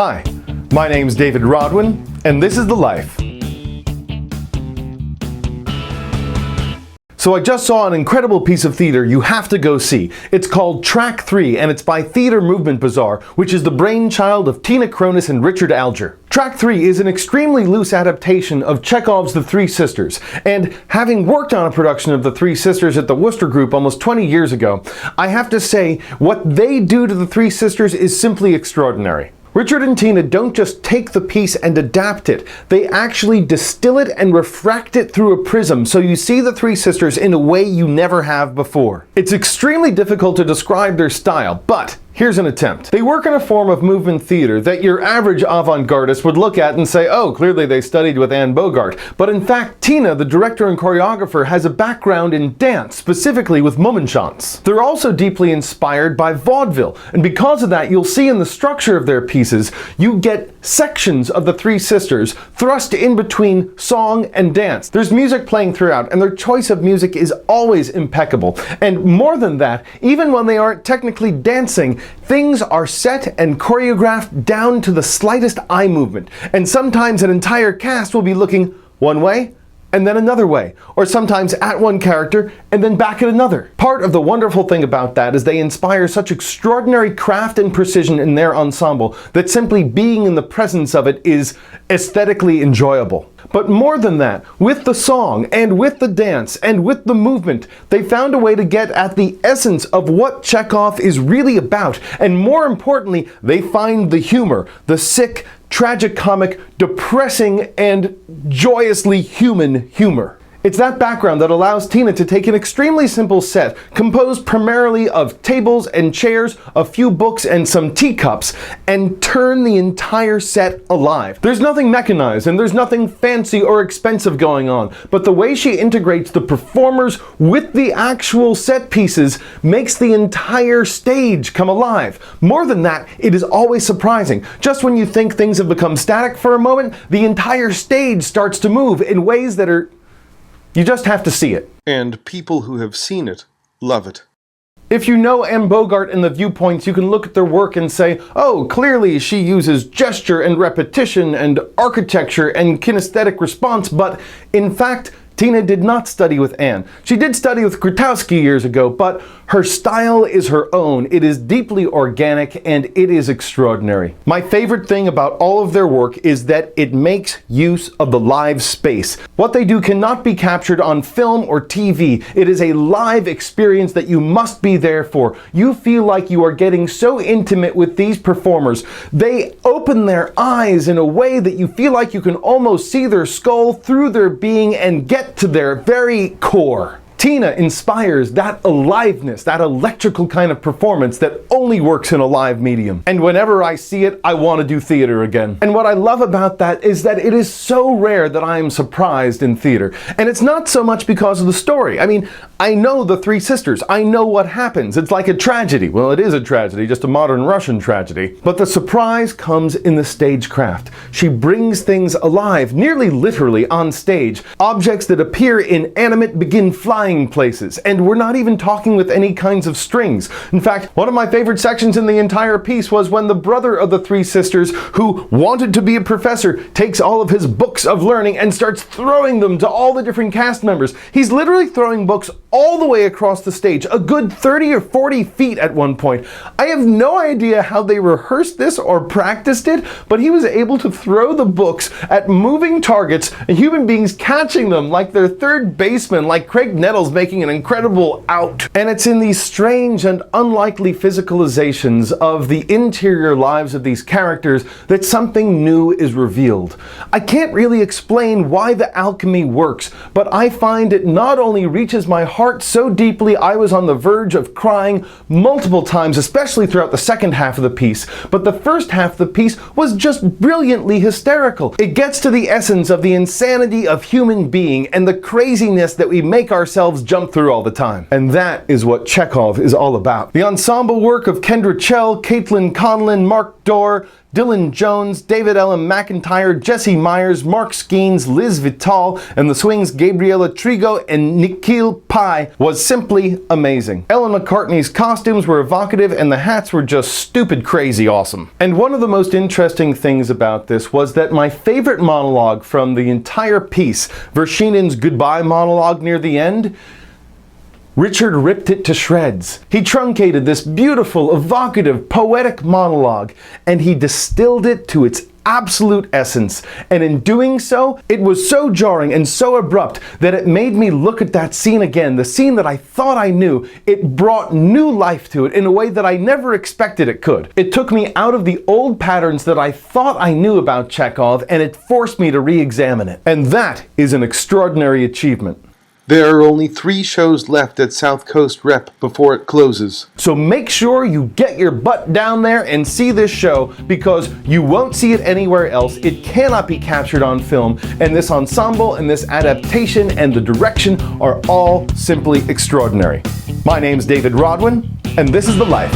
Hi, my name's David Rodwin, and this is The Life. So I just saw an incredible piece of theater you have to go see. It's called Track 3, and it's by Theater Movement Bazaar, which is the brainchild of Tina Kronis and Richard Alger. Track 3 is an extremely loose adaptation of Chekhov's The Three Sisters, and having worked on a production of The Three Sisters at the Worcester Group almost 20 years ago, I have to say what they do to The Three Sisters is simply extraordinary. Richard and Tina don't just take the piece and adapt it, they actually distill it and refract it through a prism so you see the Three Sisters in a way you never have before. It's extremely difficult to describe their style, but here's an attempt. They work in a form of movement theater that your average avant-gardist would look at and say, oh, clearly they studied with Anne Bogart. But in fact, Tina, the director and choreographer, has a background in dance, specifically with Mummenschanz. They're also deeply inspired by vaudeville, and because of that, you'll see in the structure of their pieces, you get sections of the Three Sisters thrust in between song and dance. There's music playing throughout, and their choice of music is always impeccable. And more than that, even when they aren't technically dancing, things are set and choreographed down to the slightest eye movement, and sometimes an entire cast will be looking one way and then another way, or sometimes at one character and then back at another. Part of the wonderful thing about that is they inspire such extraordinary craft and precision in their ensemble that simply being in the presence of it is aesthetically enjoyable. But more than that, with the song and with the dance and with the movement, they found a way to get at the essence of what Chekhov is really about, and more importantly, they find the humor, the sick, tragicomic, depressing, and joyously human humor. It's that background that allows Tina to take an extremely simple set, composed primarily of tables and chairs, a few books, and some teacups, and turn the entire set alive. There's nothing mechanized, and there's nothing fancy or expensive going on, but the way she integrates the performers with the actual set pieces makes the entire stage come alive. More than that, it is always surprising. Just when you think things have become static for a moment, the entire stage starts to move in ways that are... you just have to see it. And people who have seen it love it. If you know Anne Bogart and the viewpoints, you can look at their work and say, oh, clearly she uses gesture and repetition and architecture and kinesthetic response, but in fact, Tina did not study with Anne. She did study with Grotowski years ago, but her style is her own. It is deeply organic and it is extraordinary. My favorite thing about all of their work is that it makes use of the live space. What they do cannot be captured on film or TV. It is a live experience that you must be there for. You feel like you are getting so intimate with these performers. They open their eyes in a way that you feel like you can almost see their skull through their being and get to their very core. Tina inspires that aliveness, that electrical kind of performance that only works in a live medium. And whenever I see it, I want to do theater again. And what I love about that is that it is so rare that I am surprised in theater. And it's not so much because of the story. I mean, I know the Three Sisters. I know what happens. It's like a tragedy. Well, it is a tragedy, just a modern Russian tragedy. But the surprise comes in the stagecraft. She brings things alive, nearly literally on stage. Objects that appear inanimate begin flying places, and we're not even talking with any kinds of strings. In fact, one of my favorite sections in the entire piece was when the brother of the Three Sisters, who wanted to be a professor, takes all of his books of learning and starts throwing them to all the different cast members. He's literally throwing books all the way across the stage, a good 30 or 40 feet at one point. I have no idea how they rehearsed this or practiced it, but he was able to throw the books at moving targets and human beings catching them like their third baseman, like Craig Nettles making an incredible out. And it's in these strange and unlikely physicalizations of the interior lives of these characters that something new is revealed. I can't really explain why the alchemy works, but I find it not only reaches my heart so deeply I was on the verge of crying multiple times, especially throughout the second half of the piece, but the first half of the piece was just brilliantly hysterical. It gets to the essence of the insanity of human being and the craziness that we make ourselves jump through all the time. And that is what Chekhov is all about. The ensemble work of Kendra Chell, Caitlin Conlin, Mark Dorr, Dylan Jones, David Ellen McIntyre, Jesse Myers, Mark Skeens, Liz Vital, and the Swings' Gabriela Trigo and Nikhil Pai was simply amazing. Ellen McCartney's costumes were evocative and the hats were just stupid crazy awesome. And one of the most interesting things about this was that my favorite monologue from the entire piece, Vershinin's goodbye monologue near the end, Richard ripped it to shreds. He truncated this beautiful, evocative, poetic monologue, and he distilled it to its absolute essence. And in doing so, it was so jarring and so abrupt that it made me look at that scene again, the scene that I thought I knew. It brought new life to it in a way that I never expected it could. It took me out of the old patterns that I thought I knew about Chekhov, and it forced me to re-examine it. And that is an extraordinary achievement. There are only 3 shows left at South Coast Rep before it closes. So make sure you get your butt down there and see this show, because you won't see it anywhere else. It cannot be captured on film, and this ensemble and this adaptation and the direction are all simply extraordinary. My name's David Rodwin, and this is The Life.